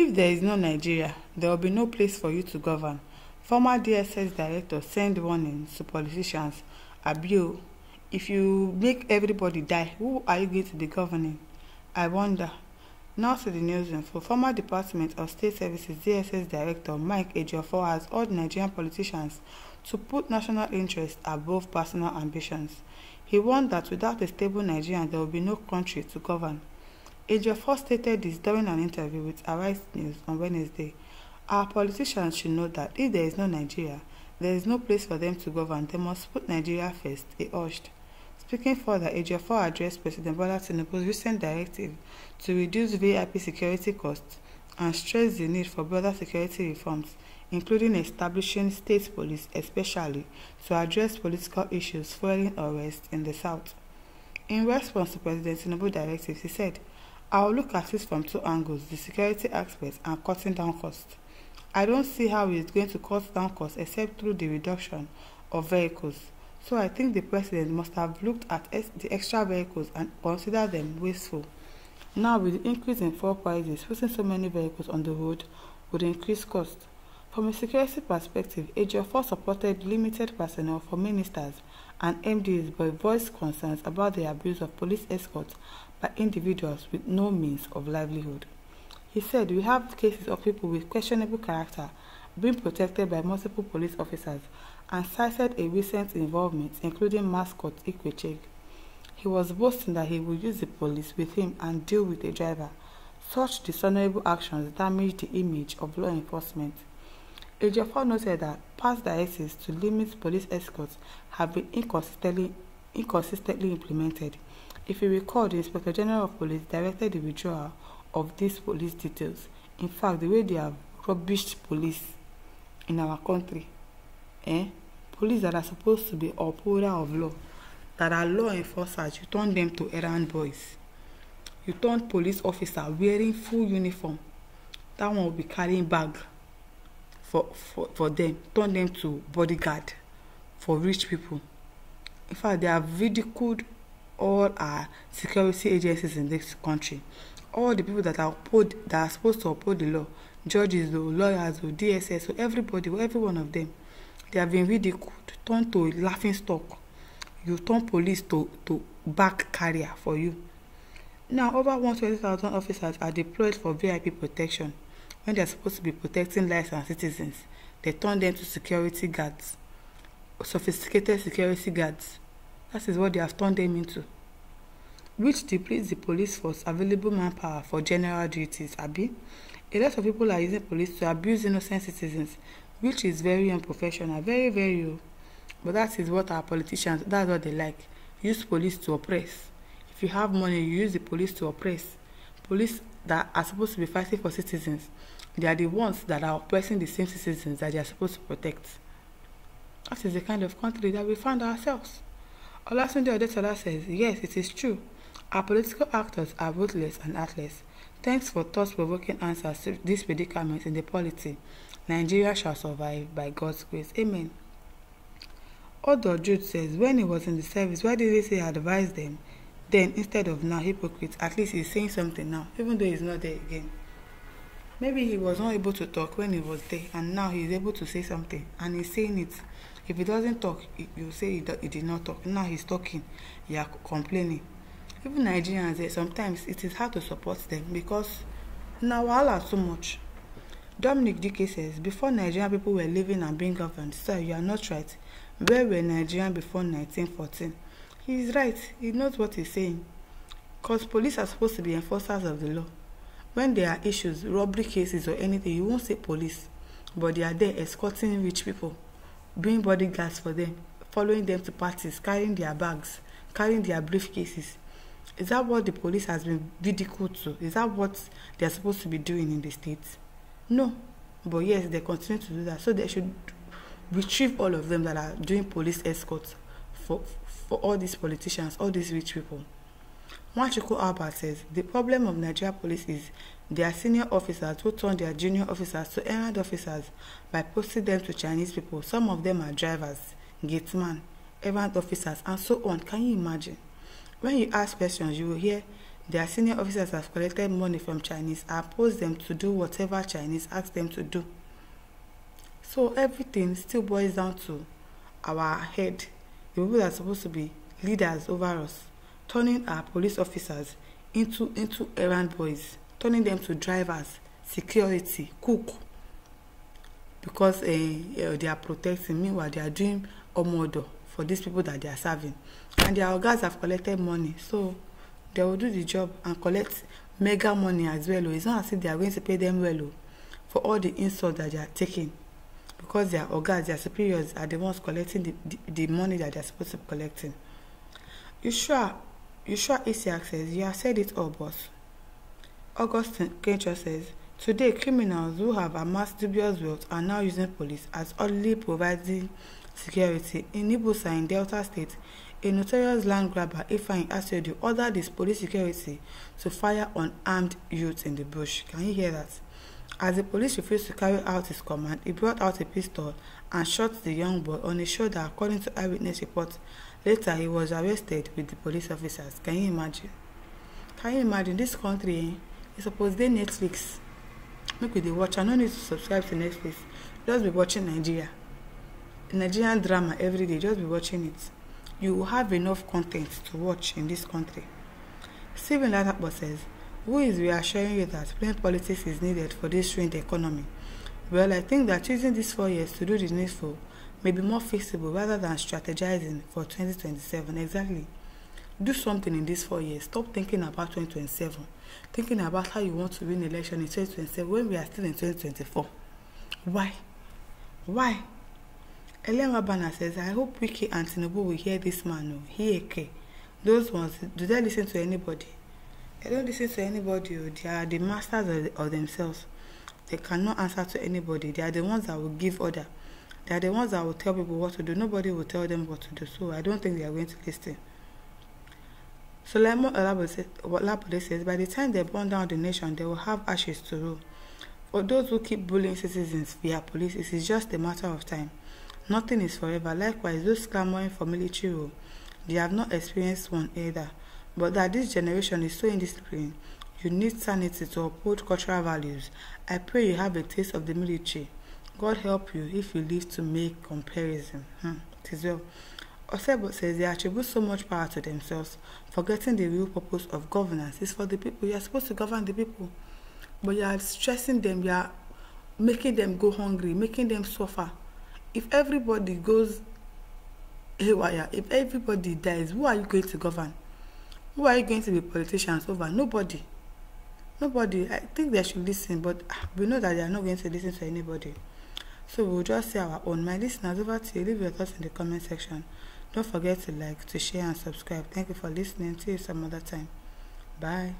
If there is no Nigeria, there will be no place for you to govern. Former DSS director sent warnings to politicians. Abio, if you make everybody die, who are you going to be governing? I wonder. Now to the news info. Former Department of State Services DSS Director Mike Ejiofor has urged Nigerian politicians to put national interest above personal ambitions. He warned that without a stable Nigeria, there will be no country to govern. Ejiofor stated this during an interview with Arise News on Wednesday. Our politicians should know that if there is no Nigeria, there is no place for them to govern. They must put Nigeria first, he urged. Speaking further, Ejiofor addressed President Tinubu'S recent directive to reduce VIP security costs and stressed the need for broader security reforms, including establishing state police, especially to address political issues fueling unrest in the south. In response to President Tinubu'S directives, he said, "I will look at it from two angles, the security aspect and cutting down costs. I don't see how he is going to cut down costs except through the reduction of vehicles. So I think the president must have looked at the extra vehicles and considered them wasteful. Now with the increase in fuel prices, putting so many vehicles on the road would increase costs." From a security perspective, Ejiofor supported limited personnel for ministers and MDs but voiced concerns about the abuse of police escorts by individuals with no means of livelihood. He said, "We have cases of people with questionable character being protected by multiple police officers," and cited a recent involvement, including mascot Ikwecheg. He was boasting that he would use the police with him and deal with a driver. Such dishonorable actions damage the image of law enforcement. Ejiofor noted that past directives to limit police escorts have been inconsistently implemented. If you recall, the Inspector General of Police directed the withdrawal of these police details. In fact, the way they have rubbished police in our country, police that are supposed to be upholder of law, that are law enforcers, you turn them to errand boys. You turn police officer wearing full uniform. That one will be carrying bag for them. Turn them to bodyguard for rich people. In fact, they have ridiculed all our security agencies in this country. All the people that are supposed to uphold the law, judges, lawyers, DSS, everybody, every one of them, they have been ridiculed, turned to a laughing stock. You turn police to back carrier for you. Now, over 120,000 officers are deployed for VIP protection. When they are supposed to be protecting lives and citizens, they turn them to security guards, sophisticated security guards. That is what they have turned them into, which depletes the police force available manpower for general duties. A lot of people are using police to abuse innocent citizens, which is very unprofessional, very, very low. But that is what our politicians, that's what they like. Use police to oppress. If you have money, you use the police to oppress. Police that are supposed to be fighting for citizens, they are the ones that are oppressing the same citizens that they are supposed to protect. That is the kind of country that we find ourselves. Olasunde Odetola says, "Yes, it is true. Our political actors are ruthless and heartless. Thanks for thought-provoking answers to this predicament in the polity. Nigeria shall survive by God's grace. Amen." Odo Jude says, "When he was in the service, why did he say advise them? Then instead of now, hypocrite, at least he's saying something now, even though he's not there again. Maybe he was not able to talk when he was there, and now he's able to say something, and he's saying it. If he doesn't talk, you say he did not talk. Now he's talking, you are complaining. Even Nigerians, sometimes it is hard to support them because now wahala so much." Dominic Dike says, "Before Nigerian people were living and being governed, sir, you are not right. Where were Nigerians before 1914? He is right. He knows what he's saying. Because police are supposed to be enforcers of the law. When there are issues, robbery cases or anything, you won't say police. But they are there escorting rich people, being bodyguards for them, following them to parties, carrying their bags, carrying their briefcases. Is that what the police has been ridiculed to? Is that what they are supposed to be doing in the States? No. But yes, they continue to do that. So they should retrieve all of them that are doing police escorts for all these politicians, all these rich people. Nwachukwu Albert says, "The problem of Nigeria police is their senior officers who turn their junior officers to errand officers by posting them to Chinese people. Some of them are drivers, gatemen, errand officers, and so on." Can you imagine? When you ask questions, you will hear Their senior officers have collected money from Chinese and posed them to do whatever Chinese ask them to do. So everything still boils down to our head, the people that are supposed to be leaders over us, turning our police officers into errand boys, turning them to drivers, security, cook, because they are protecting. Meanwhile, they are doing omodo for these people that they are serving, and their guys have collected money, so they will do the job and collect mega money as well. It's not as if they are going to pay them well for all the insult that they are taking, because their guys, their superiors are the ones collecting the money that they are supposed to be collecting. You sure Isiaq says, you have said it all, boss. Augustine Kencho says, today criminals who have amassed dubious wealth are now using police as only providing security. In Ibusa in Delta State, a notorious land grabber, Ifeanyi Asiedu, ordered his police security to fire on armed youths in the bush. Can you hear that? As the police refused to carry out his command, he brought out a pistol and shot the young boy on his shoulder, according to eyewitness reports. Later, he was arrested with the police officers. Can you imagine? Can you imagine this country? It's supposed to be Netflix. Make we dey watch. I no need to subscribe to Netflix. Just be watching Nigerian drama every day. Just be watching it. You will have enough content to watch in this country. Stephen Ladapo says, who is reassuring you that plain politics is needed for this strained economy? Well, I think that choosing these 4 years to do the needful may be more feasible rather than strategizing for 2027. Exactly. Do something in these 4 years. Stop thinking about 2027. Thinking about how you want to win election in 2027 when we are still in 2024. Why? Why? Elema Bana says, I hope Wiki and Tinubu will hear this man. Hear. Those ones, do they listen to anybody? They don't listen to anybody. They are the masters of themselves. They cannot answer to anybody. They are the ones that will give order. They are the ones that will tell people what to do. Nobody will tell them what to do. So I don't think they are going to listen. Solomon Olabode says, by the time they burn down the nation, they will have ashes to roll. For those who keep bullying citizens via police, it is just a matter of time. Nothing is forever. Likewise, those clamoring for military rule, they have not experienced one either. But that this generation is so indisciplined, you need sanity to uphold cultural values. I pray you have a taste of the military. God help you if you live to make comparison. It is well. Osebo says they attribute so much power to themselves, forgetting the real purpose of governance is for the people. You are supposed to govern the people, but you are stressing them. You are making them go hungry, making them suffer. If everybody goes haywire, if everybody dies, who are you going to govern? Who are you going to be politicians over? Nobody. Nobody. I think they should listen, but we know that they are not going to listen to anybody. So we'll just say our own. My listeners, over to you. Leave your thoughts in the comment section. Don't forget to like, to share, and subscribe. Thank you for listening. See you some other time. Bye.